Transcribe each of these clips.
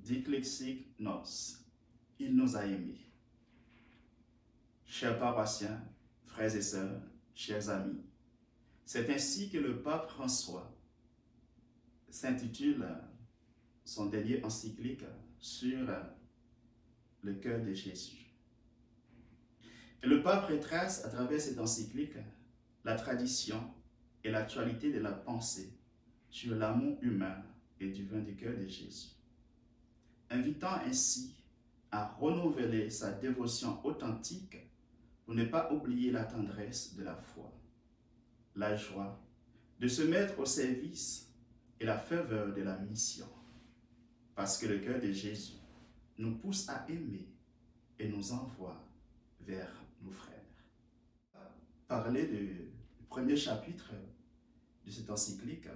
Diclexic nos. Il nous a aimés. Chers paroissiens, frères et sœurs, chers amis, c'est ainsi que le pape François s'intitule son dernier encyclique sur le cœur de Jésus. Et le pape retrace à travers cette encyclique la tradition et l'actualité de la pensée sur l'amour humain et divin du cœur de Jésus, invitant ainsi à renouveler sa dévotion authentique pour ne pas oublier la tendresse de la foi, la joie de se mettre au service et la ferveur de la mission, parce que le cœur de Jésus nous pousse à aimer et nous envoie vers nos frères. Parler du premier chapitre de cette encyclique,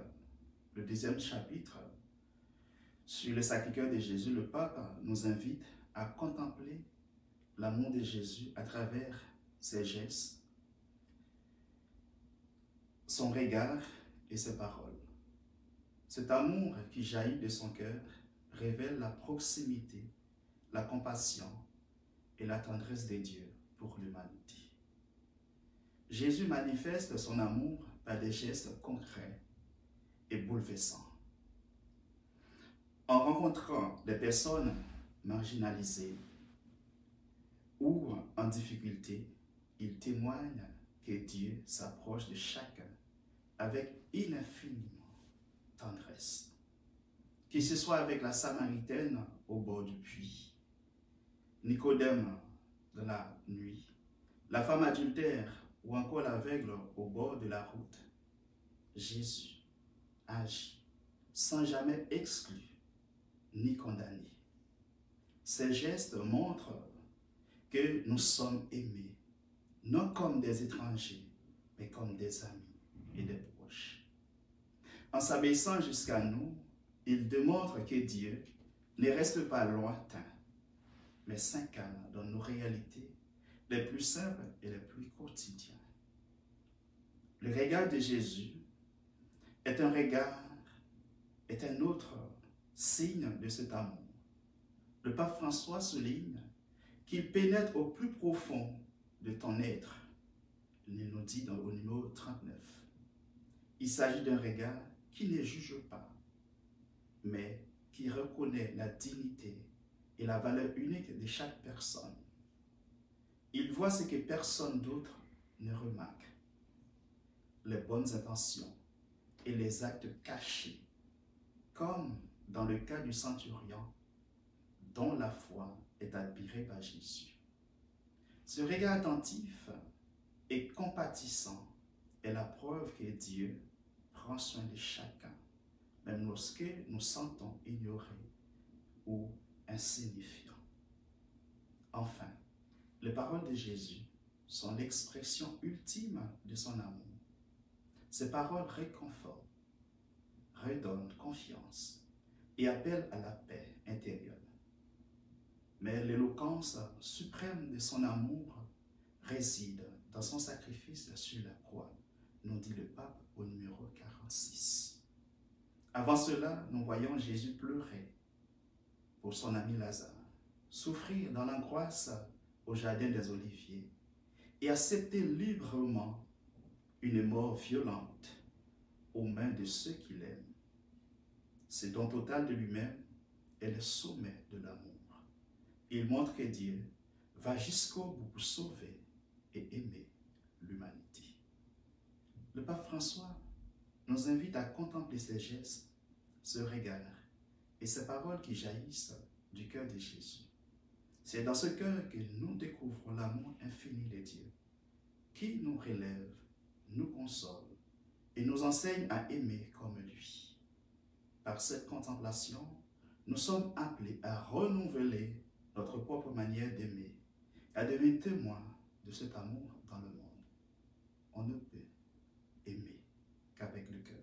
le deuxième chapitre, sur le Sacré-Cœur de Jésus, le pape nous invite à contempler l'amour de Jésus à travers ses gestes, son regard et ses paroles. Cet amour qui jaillit de son cœur révèle la proximité, la compassion et la tendresse de Dieu pour l'humanité. Jésus manifeste son amour par des gestes concrets et bouleversants. En rencontrant des personnes marginalisées ou en difficulté, il témoigne que Dieu s'approche de chacun avec une infinie tendresse. Qu'il ce soit avec la Samaritaine au bord du puits, Nicodème dans la nuit, la femme adultère ou encore l'aveugle au bord de la route, Jésus agit sans jamais exclure ni condamner. Ces gestes montrent que nous sommes aimés, non comme des étrangers, mais comme des amis et des proches. En s'abaissant jusqu'à nous, il démontre que Dieu ne reste pas lointain, mais s'incarne dans nos réalités les plus simples et les plus quotidiennes. Le regard de Jésus est un autre signe de cet amour. Le pape François souligne qu'il pénètre au plus profond de ton être. Il nous dit au numéro 39. Il s'agit d'un regard qui ne juge pas, mais qui reconnaît la dignité et la valeur unique de chaque personne. Il voit ce que personne d'autre ne remarque, les bonnes intentions et les actes cachés, comme dans le cas du centurion, dont la foi est admirée par Jésus. Ce regard attentif et compatissant est la preuve que Dieu prend soin de chacun, même lorsque nous sentons ignorés ou insignifiants. Enfin, les paroles de Jésus sont l'expression ultime de son amour. Ces paroles réconfortent, redonnent confiance et appellent à la paix intérieure. Mais l'éloquence suprême de son amour réside dans son sacrifice sur la croix, nous dit le pape au numéro 46. Avant cela, nous voyons Jésus pleurer pour son ami Lazare, souffrir dans l'angoisse au jardin des Oliviers et accepter librement une mort violente aux mains de ceux qu'il aime. Ce don total de lui-même est le sommet de l'amour. Il montre que Dieu va jusqu'au bout pour sauver et aimer l'humanité. Le pape François nous invite à contempler ces gestes, ce regard et ces paroles qui jaillissent du cœur de Jésus. C'est dans ce cœur que nous découvrons l'amour infini de Dieu, qui nous relève, nous console et nous enseigne à aimer comme lui. Par cette contemplation, nous sommes appelés à renouveler notre propre manière d'aimer, à devenir témoins de cet amour dans le monde. On ne peut aimer qu'avec le cœur.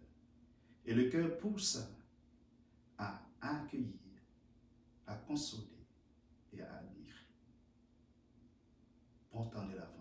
Et le cœur pousse à accueillir, à consoler et à admirer. Bon temps de l'Avent.